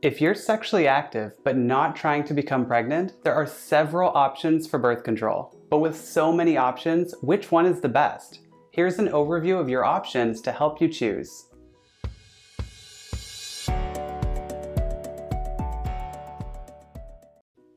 If you're sexually active but not trying to become pregnant, there are several options for birth control. But with so many options, which one is the best? Here's an overview of your options to help you choose.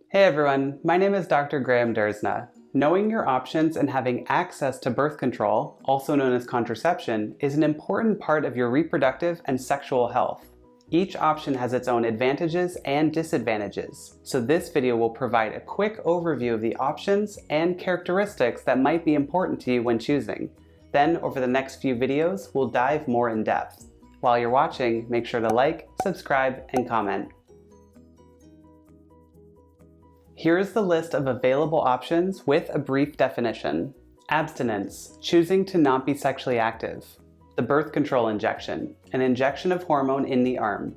Hey everyone, my name is Dr. Graham Dersnah. Knowing your options and having access to birth control, also known as contraception, is an important part of your reproductive and sexual health. Each option has its own advantages and disadvantages, so this video will provide a quick overview of the options and characteristics that might be important to you when choosing. Then, over the next few videos, we'll dive more in depth. While you're watching, make sure to like, subscribe, and comment. Here's the list of available options with a brief definition. Abstinence, choosing to not be sexually active. The birth control injection, an injection of hormone in the arm.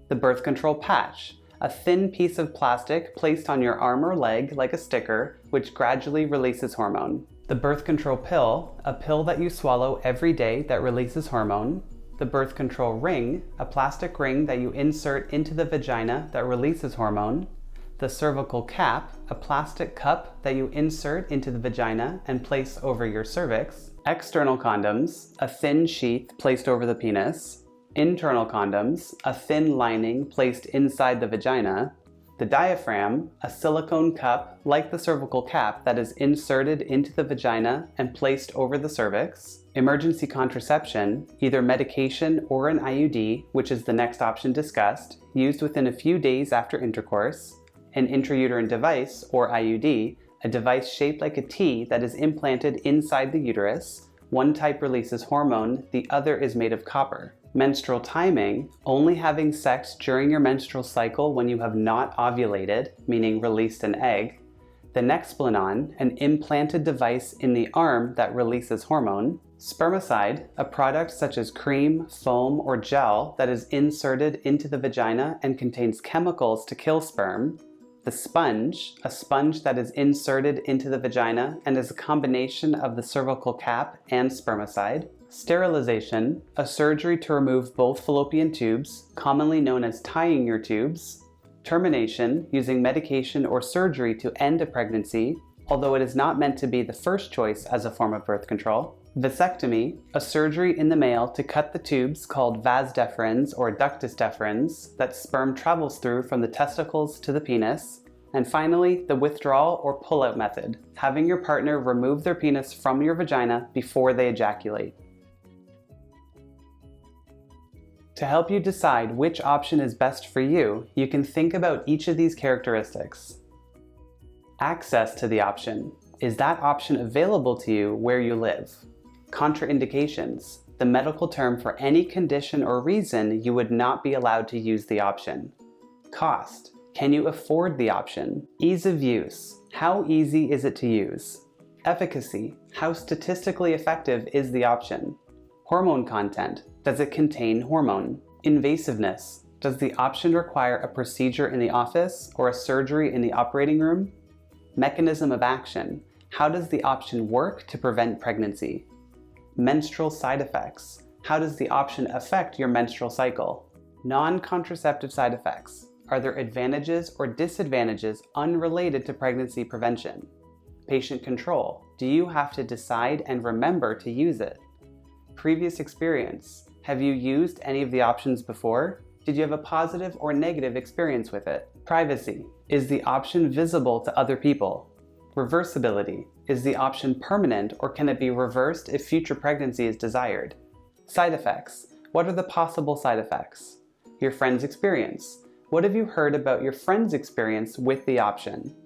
The birth control patch, a thin piece of plastic placed on your arm or leg like a sticker, which gradually releases hormone. The birth control pill, a pill that you swallow every day that releases hormone. The birth control ring, a plastic ring that you insert into the vagina that releases hormone. The cervical cap, a plastic cup that you insert into the vagina and place over your cervix. External condoms, a thin sheath placed over the penis. Internal condoms, a thin lining placed inside the vagina. The diaphragm, a silicone cup like the cervical cap that is inserted into the vagina and placed over the cervix. Emergency contraception, either medication or an IUD, which is the next option discussed, used within a few days after intercourse. An intrauterine device, or IUD, a device shaped like a T that is implanted inside the uterus. One type releases hormone, the other is made of copper. Menstrual timing, only having sex during your menstrual cycle when you have not ovulated, meaning released an egg. The Nexplanon, an implanted device in the arm that releases hormone. Spermicide, a product such as cream, foam, or gel that is inserted into the vagina and contains chemicals to kill sperm. The sponge, a sponge that is inserted into the vagina and is a combination of the cervical cap and spermicide. Sterilization, a surgery to remove both fallopian tubes, commonly known as tying your tubes. Termination, using medication or surgery to end a pregnancy, although it is not meant to be the first choice as a form of birth control. Vasectomy, a surgery in the male to cut the tubes called vas deferens or ductus deferens that sperm travels through from the testicles to the penis. And finally, the withdrawal or pull-out method, having your partner remove their penis from your vagina before they ejaculate. To help you decide which option is best for you, you can think about each of these characteristics. Access to the option. Is that option available to you where you live? Contraindications, the medical term for any condition or reason you would not be allowed to use the option. Cost, can you afford the option? Ease of use, how easy is it to use? Efficacy, how statistically effective is the option? Hormone content, does it contain hormone? Invasiveness, does the option require a procedure in the office or a surgery in the operating room? Mechanism of action, how does the option work to prevent pregnancy? Menstrual side effects, how does the option affect your menstrual cycle? Non-contraceptive side effects, are there advantages or disadvantages unrelated to pregnancy prevention? Patient control, do you have to decide and remember to use it? Previous experience, have you used any of the options before? Did you have a positive or negative experience with it? Privacy, is the option visible to other people? Reversibility, is the option permanent or can it be reversed if future pregnancy is desired? Side effects, what are the possible side effects? Your friend's experience, what have you heard about your friend's experience with the option?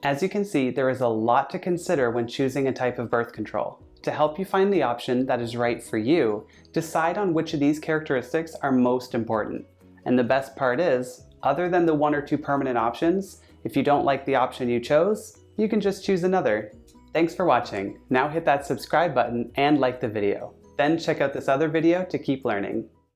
As you can see, there is a lot to consider when choosing a type of birth control. To help you find the option that is right for you, decide on which of these characteristics are most important. And the best part is, other than the one or two permanent options, if you don't like the option you chose, you can just choose another. Thanks for watching. Now hit that subscribe button and like the video. Then check out this other video to keep learning.